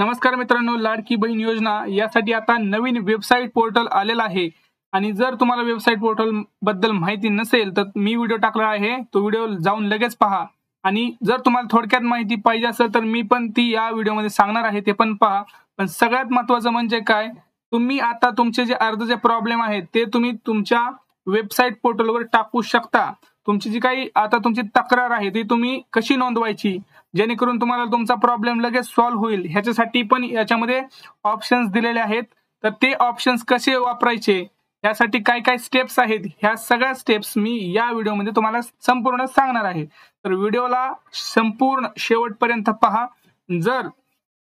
नमस्कार मित्रांनो, लाडकी बहीण योजना यासाठी आता नवीन वेबसाईट पोर्टल आलेला आहे. आणि जर तुम्हाला वेबसाईट पोर्टल बद्दल माहिती नसेल तर मी व्हिडिओ टाकला आहे, तो व्हिडिओ जाऊन लगेच पहा. आणि जर तुम्हाला थोडक्यात माहिती पाहिजे असेल तर मी पण ती या व्हिडिओमध्ये सांगणार आहे, ते पण पहा. पण सगळ्यात महत्त्वाचं म्हणजे काय, तुम्ही आता तुमचे जे अर्धे प्रॉब्लेम आहेत ते तुम्ही तुमच्या वेबसाईट पोर्टलवर टाकू शकता. तुमची जी काही आता तुमची तक्रार आहे ती तुम्ही कशी नोंदवायची, जेणेकरून तुम्हाला तुमचा प्रॉब्लेम लगेच सॉल्व्ह होईल, ह्याच्यासाठी पण याच्यामध्ये ऑप्शन्स दिलेले आहेत. तर ते ऑप्शन्स कसे वापरायचे, यासाठी काय काय स्टेप्स आहेत, ह्या सगळ्या स्टेप्स मी या व्हिडिओमध्ये तुम्हाला संपूर्ण सांगणार आहे. तर व्हिडिओला संपूर्ण शेवटपर्यंत पहा. जर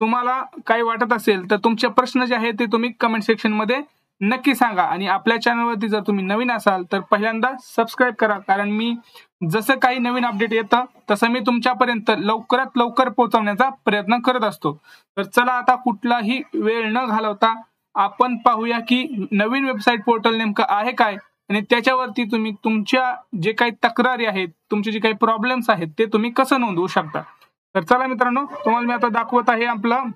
तुम्हाला काही वाटत असेल तर तुमचे प्रश्न जे आहेत ते तुम्ही कमेंट सेक्शन मध्ये नक्की सांगा. आणि आपल्या चॅनलवरती जर तुम्ही नवीन असाल तर पहिल्यांदा सबस्क्राईब करा, कारण मी जसं काही नवीन अपडेट येतं तसं मी तुमच्यापर्यंत लवकरात लवकर पोहोचवण्याचा प्रयत्न करत असतो. तर चला आता कुठलाही वेळ न घालवता आपण पाहूया की नवीन वेबसाईट पोर्टल नेमकं आहे काय, आणि त्याच्यावरती तुम्ही तुमच्या जे काही तक्रारी आहेत, तुमचे जे काही प्रॉब्लेम्स आहेत ते तुम्ही कसं नोंदवू शकता. तर चला मित्रांनो, तुम्हाला मी आता दाखवत आहे आपलं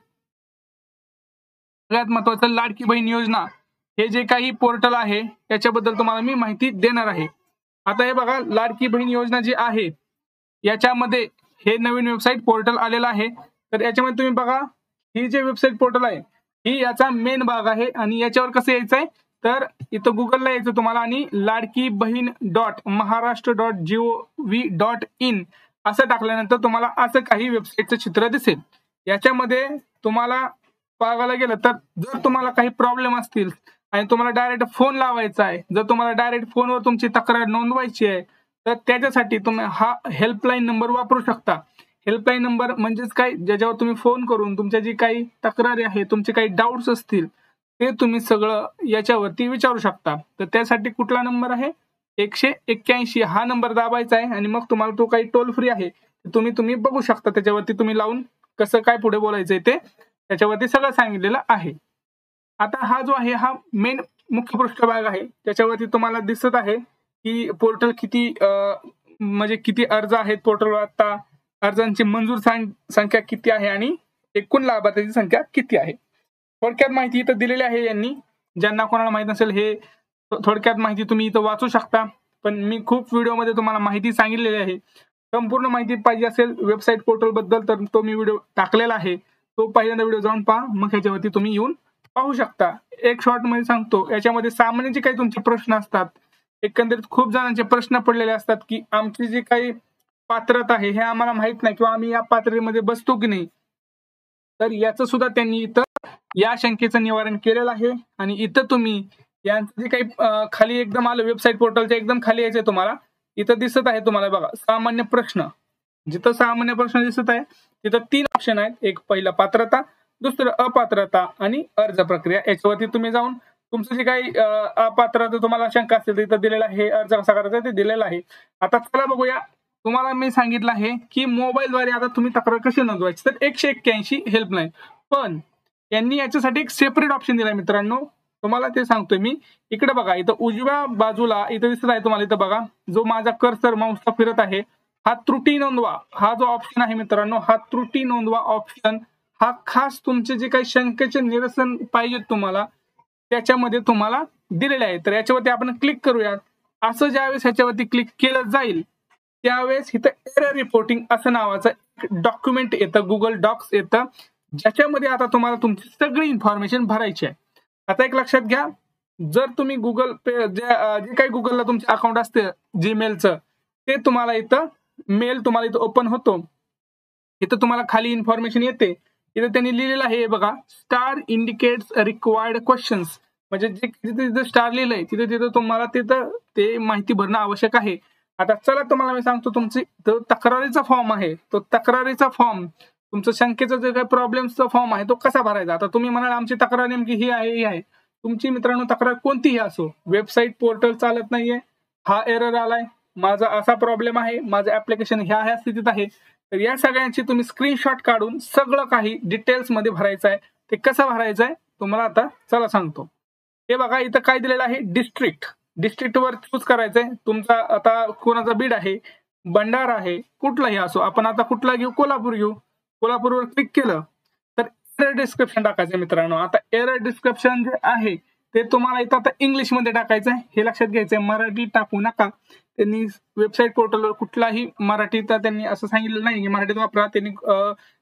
सगळ्यात महत्वाचं लाडकी बहीण योजना हे जे काही पोर्टल आहे त्याच्याबद्दल तुम्हाला मी माहिती देणार आहे. आता हे बघा, लाडकी बहीण योजना जी आहे याच्यामध्ये हे नवीन वेबसाईट पोर्टल आलेलं आहे. तर याच्यामध्ये तुम्ही बघा, ही जे वेबसाईट पोर्टल आहे ही याचा मेन भाग आहे. आणि याच्यावर कसं यायचंय, तर इथं गुगलला यायचं तुम्हाला आणि लाडकी बहीण .महाराष्ट्र.gov.in असं टाकल्यानंतर तुम्हाला असं काही वेबसाईटचं चित्र दिसेल. याच्यामध्ये तुम्हाला बघायला गेलं तर जर तुम्हाला काही प्रॉब्लेम असतील आणि तुम्हाला डायरेक्ट फोन लावायचा आहे, जर तुम्हाला डायरेक्ट फोनवर तुमची तक्रार नोंदवायची आहे, तर त्याच्यासाठी तुम्ही हा हेल्पलाईन नंबर वापरू शकता. हेल्पलाईन नंबर म्हणजेच काय, ज्याच्यावर तुम्ही फोन करून तुमच्या जी काही तक्रारी आहे, तुमचे काही डाऊट्स असतील ते तुम्ही सगळं याच्यावरती विचारू शकता. तर त्यासाठी कुठला नंबर आहे, 181 हा नंबर दाबायचा आहे. आणि मग तुम्हाला तो काही टोल फ्री आहे तुम्ही बघू शकता, त्याच्यावरती तुम्ही लावून कसं काय पुढे बोलायचंय ते त्याच्यावरती सगळं सांगितलेलं आहे. आता हा जो आहे हा मेन मुख्य पृष्ठभाग आहे, त्याच्यावरती तुम्हाला दिसत आहे की पोर्टल किती म्हणजे किती अर्ज आहेत पोर्टलवर, आता अर्जांची मंजूर संख्या किती आहे आणि एकूण लाभार्थ्यांची संख्या किती आहे. थोडक्यात माहिती इथं दिलेली आहे यांनी. ज्यांना कोणाला माहित नसेल हे थोडक्यात माहिती तुम्ही इथं वाचू शकता. पण मी खूप व्हिडिओमध्ये तुम्हाला माहिती सांगितलेली आहे. संपूर्ण माहिती पाहिजे असेल वेबसाईट पोर्टल बद्दल तर तो मी व्हिडिओ टाकलेला आहे, तो पहिल्यांदा व्हिडिओ जाऊन पहा, मग ह्याच्यावरती तुम्ही येऊन पाहू शकता. एक शॉर्ट मध्ये सांगतो, याच्यामध्ये सामान्य जे काही तुमचे प्रश्न असतात, एकंदरीत खूप जणांचे प्रश्न पडलेले असतात की आमची जी काही पात्रता आहे हे आम्हाला माहित नाही, किंवा आम्ही या पात्रतेमध्ये बसतो की नाही. तर याचं सुद्धा त्यांनी इथं या शंकेचं निवारण केलेलं आहे. आणि इथं तुम्ही यांचं जे काही खाली एकदम आलं, वेबसाईट पोर्टलच्या एकदम खाली यायचंय तुम्हाला, इथं दिसत आहे तुम्हाला बघा सामान्य प्रश्न. जिथं सामान्य प्रश्न दिसत आहे तिथं 3 ऑप्शन आहेत, एक पहिला पात्रता, दुसरं अपात्रता आणि अर्ज प्रक्रिया. याच्यावरती तुम्ही जाऊन तुमचं जे काही अपात्रता तुम्हाला शंका असेल तिथं दिलेलं आहे, अर्ज कसा करायचा ते दिलेलं आहे. आता चला बघूया, तुम्हाला मी सांगितलं आहे की मोबाईलद्वारे आता तुम्ही तक्रार कशी नोंदवायची, तर 181 हेल्पलाईन. पण यांनी याच्यासाठी एक सेपरेट ऑप्शन दिलाय मित्रांनो, तुम्हाला ते सांगतोय मी. इकडे बघा, इथं उजव्या बाजूला इथं दिसत आहे तुम्हाला, इथं बघा जो माझा कर्सर माऊसचा फिरत आहे, हा त्रुटी नोंदवा हा जो ऑप्शन आहे मित्रांनो, हा त्रुटी नोंदवा ऑप्शन हा खास तुमचे जे काही शंकेचे निरसन पाहिजे तुम्हाला त्याच्यामध्ये तुम्हाला दिलेले आहे. तर याच्यावरती आपण क्लिक करूयात. असं ज्यावेळेस ह्याच्यावरती क्लिक केलं जाईल त्यावेळेस इथं एरर रिपोर्टिंग असं नावाचं एक डॉक्युमेंट येतं, गुगल डॉक्स येतं, ज्याच्यामध्ये आता तुम्हाला तुमची सगळी इन्फॉर्मेशन भरायची आहे. आता एक लक्षात घ्या, जर तुम्ही गुगल पे जे काही गुगलला तुमचे अकाउंट असते जीमेलचं, ते तुम्हाला इथं मेल तुम्हाला इथं ओपन होतो. इथं तुम्हाला खाली इन्फॉर्मेशन येते, इथं त्यांनी लिहिलेलं आहे बघा, स्टार इंडिकेट्स रिक्वायर्ड क्वेश्चन्स, म्हणजे जे जिथे स्टार लिहिलंय तिथे तिथं तुम्हाला तिथं ते माहिती भरणं आवश्यक आहे. आता चला तुम्हाला मी सांगतो, तुमची जो तक्रारीचा फॉर्म आहे तो तक्रारीचा फॉर्म, तुमचं शंकेचा जो काही प्रॉब्लेमचा फॉर्म आहे तो कसा भरायचा. आता तुम्ही म्हणाल आमची तक्रार नेमकी ही आहे ही आहे, तुमची मित्रांनो तक्रार कोणतीही असो, वेबसाईट पोर्टल चालत नाहीये, हा एरर आलाय, माझा असा प्रॉब्लेम आहे, माझं ऍप्लिकेशन ह्या स्थितीत आहे, तर या सगळ्यांची तुम्ही स्क्रीनशॉट काढून सगळं काही डिटेल्स मध्ये भरायचं आहे. ते कसं भरायचं आहे तुम्हाला आता चला सांगतो. हे बघा, इथं काय दिलेलं आहे, डिस्ट्रिक्ट वर चूज करायचंय. तुमचा आता कोणाचा बीड आहे, भंडारा आहे, कुठलाही असो, आपण आता कुठला घेऊ, कोल्हापूर घेऊ. कोल्हापूरवर क्लिक केलं तर एरर डिस्क्रिप्शन टाकायचं मित्रांनो. आता एरर डिस्क्रिप्शन जे आहे ते तुम्हाला इथं आता इंग्लिशमध्ये टाकायचं आहे, हे लक्षात घ्यायचंय. मराठी टाकू नका. त्यांनी वेबसाईट पोर्टलवर कुठलाही मराठीत त्यांनी असं सांगितलं नाही की मराठीत वापरा. त्यांनी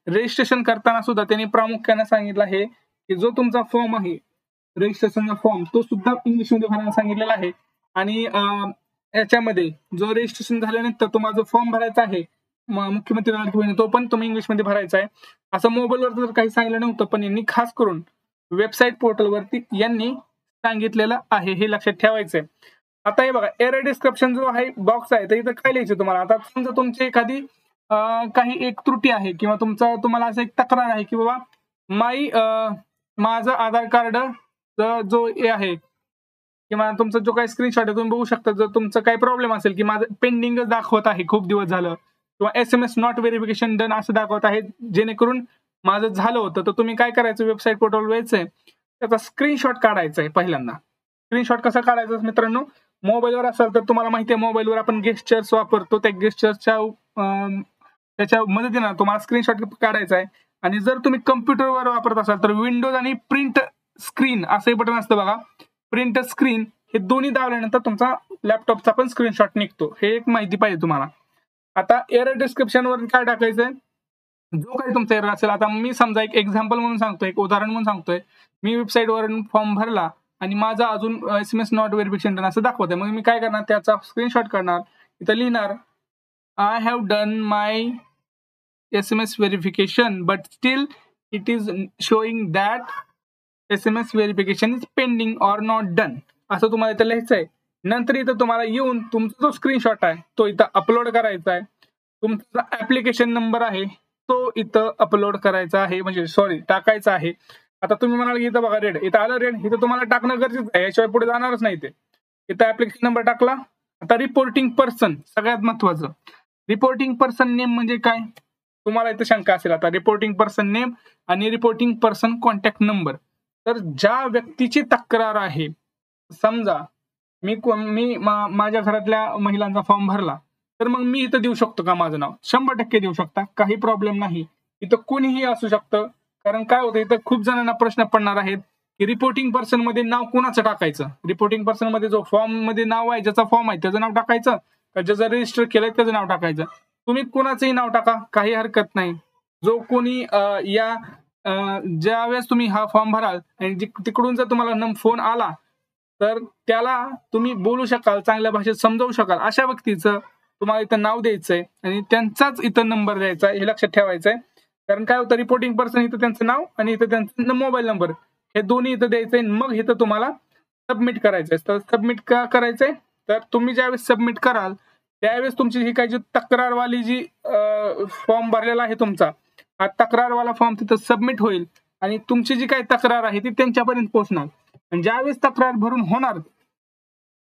रजिस्ट्रेशन करताना सुद्धा त्यांनी प्रामुख्याने सांगितलं आहे की जो तुमचा फॉर्म आहे रजिस्ट्रेशनचा फॉर्म तो सुद्धा इंग्लिशमध्ये भरायला सांगितलेला आहे. आणि याच्यामध्ये जो रजिस्ट्रेशन झाल्यानंतर तुम्हाला जो फॉर्म भरायचा आहे मुख्यमंत्री लाडकी बहीण तो पण तुम्ही इंग्लिशमध्ये भरायचा आहे. असं मोबाईलवर तर काही सांगितलं नव्हतं, पण यांनी खास करून वेबसाईट पोर्टलवरती यांनी सांगितलेलं आहे, हे लक्षात ठेवायचंय. आता हे बघा एरर डिस्क्रिप्शन जो आहे बॉक्स आहे तर इथं काय लिहायचं तुम्हाला. आता समजा तुमची एखादी काही एक त्रुटी आहे किंवा तुम्हाला असं एक तक्रार आहे की बाबा माझं आधार कार्ड जो आहे किंवा तुमचा जो काही स्क्रीनशॉट आहे तुम्ही बघू शकता. जर तुमचं काही प्रॉब्लेम असेल की माझं पेंडिंगच दाखवत आहे खूप दिवस झालं किंवा SMS नॉट व्हेरिफिकेशन डन असं दाखवत आहे जेणेकरून माझं झालं होतं, तर तुम्ही काय करायचं वेबसाईट पोर्टलवर यायचंय, त्याचा स्क्रीनशॉट काढायचा आहे. पहिल्यांदा स्क्रीनशॉट कसा काढायचा मित्रांनो, मोबाईलवर असेल तर तुम्हाला माहिती आहे मोबाईलवर आपण गेस्चर्स वापरतो, त्या गेस्चरच्या त्याच्या मदतीनं तुम्हाला स्क्रीनशॉट काढायचा आहे. आणि जर तुम्ही कम्प्युटरवर वापरत असाल तर विंडोज आणि प्रिंट स्क्रीन असं बटन असतं बघा, प्रिंट स्क्रीन हे दोन्ही दाबल्यानंतर तुमचा लॅपटॉपचा पण स्क्रीनशॉट निघतो. हे एक माहिती पाहिजे तुम्हाला. आता एरर डिस्क्रिप्शन वर काय टाकायचंय, जो काही तुमचा एरर असेल. आता मी समजा एक एक्झाम्पल म्हणून सांगतोय, एक उदाहरण म्हणून सांगतोय. मी वेबसाईटवरून फॉर्म भरला आणि माझा अजून SMS नॉट व्हेरिफिकेशन डन असं दाखवतंय. मग मी काय करणार, त्याचा स्क्रीनशॉट करणार, इथं लिहिणार I have done my SMS verification but still it is showing that SMS verification is pending or not done असं तुम्हाला इथं लिहायचंय. नंतर इथं तुम्हाला येऊन तुमचा जो स्क्रीनशॉट आहे तो इथं अपलोड करायचा आहे. तुमचा ऍप्लिकेशन नंबर आहे तो इथं अपलोड करायचा आहे, म्हणजे सॉरी टाकायचा आहे. आता तुम्ही म्हणाल की इथं बघा रेड, इथं आलं रेड, इथं तुम्हाला टाकणं गरजेचं आहे, याशिवाय पुढे जाणारच नाही ते. इथं ऍप्लिकेशन नंबर टाकला. आता रिपोर्टिंग पर्सन सगळ्यात महत्वाचं, रिपोर्टिंग पर्सन नेम म्हणजे काय तुम्हाला इथं शंका असेल. आता रिपोर्टिंग पर्सन नेम आणि रिपोर्टिंग पर्सन कॉन्टॅक्ट नंबर. तर ज्या व्यक्तीची तक्रार आहे, समजा मी माझ्या घरातल्या महिलांचा फॉर्म भरला तर मग मी इथं देऊ शकतो का माझं नाव? 100% देऊ शकता, काही प्रॉब्लेम नाही. इथं कोणीही असू शकतं. कारण काय होतं इथं खूप जणांना प्रश्न पडणार आहेत की रिपोर्टिंग पर्सन मध्ये नाव कोणाचं टाकायचं. रिपोर्टिंग पर्सन मध्ये जो फॉर्म मध्ये नाव आहे, ज्याचा फॉर्म आहे त्याचं नाव टाकायचं का ज्याचं रजिस्टर केलंय त्याचं नाव टाकायचं. तुम्ही कोणाचंही नाव टाका, काही हरकत नाही. जो कोणी ज्या वेळेस तुम्ही हा फॉर्म भराल आणि तिकडून जर तुम्हाला फोन आला तर त्याला तुम्ही बोलू शकाल, चांगल्या भाषेत समजावू शकाल, अशा व्यक्तीचं तुम्हाला इथं नाव द्यायचंय आणि त्यांचाच इथं नंबर द्यायचा, हे लक्षात ठेवायचंय. कारण काय होतं रिपोर्टिंग पर्सन इथं त्यांचं नाव आणि इथं त्यांचं मोबाईल नंबर हे दोन्ही इथं द्यायचंय. मग इथं तुम्हाला सबमिट करायचंय. तर सबमिट का करायचंय, तर तुम्ही ज्यावेळेस सबमिट कराल त्यावेळेस तुमची ही काही जी तक्रारवाली जी फॉर्म भरलेला आहे तुमचा, हा तक्रारवाला फॉर्म तिथं सबमिट होईल आणि तुमची जी काही तक्रार आहे ती त्यांच्यापर्यंत पोहोचणार. आणि ज्यावेळेस तक्रार भरून होणार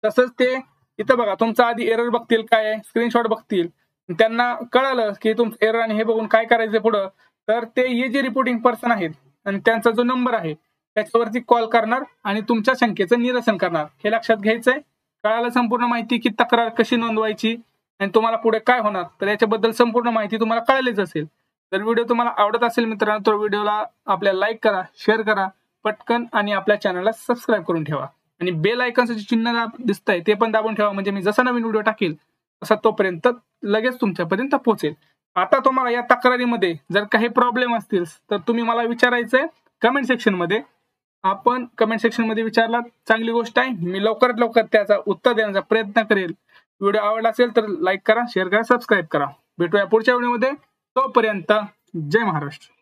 तसंच ते इथं बघा तुमचा आधी एरर बघतील, काय आहे स्क्रीनशॉट बघतील, त्यांना कळालं की तुमचं एरर आणि हे बघून काय करायचं पुढं, तर ते हे जे रिपोर्टिंग पर्सन आहेत आणि त्यांचा जो नंबर आहे त्याच्यावरती कॉल करणार आणि तुमच्या शंकेचं निरसन करणार. हे लक्षात घ्यायचंय. कळालं संपूर्ण माहिती की तक्रार कशी नोंदवायची आणि तुम्हाला पुढे काय होणार, तर याच्याबद्दल संपूर्ण माहिती तुम्हाला कळालीच असेल. जर व्हिडिओ तुम्हाला आवडत असेल मित्रांनो तर व्हिडिओला आपल्याला लाईक करा, शेअर करा पटकन आणि आपल्या चॅनलला सबस्क्राईब करून ठेवा. आणि बेल आयकॉनचं जे चिन्ह दिसतंय ते पण दाबून ठेवा, म्हणजे मी जसा नवीन व्हिडिओ टाकेल तसा तोपर्यंत लगेच तुमच्यापर्यंत पोहोचेल. आता तुम्हाला या तक्रारीमध्ये जर काही प्रॉब्लेम असतील तर तुम्ही मला विचारायचंय कमेंट सेक्शन मध्ये. आपण कमेंट सेक्शन मध्ये विचारला चांगली गोष्ट आहे, मी लवकरात लवकर त्याचा उत्तर देण्याचा प्रयत्न करेल. व्हिडिओ आवडला असेल तर लाईक करा, शेअर करा, सबस्क्राईब करा. भेटूया पुढच्या व्हिडिओमध्ये. तोपर्यंत जय महाराष्ट्र.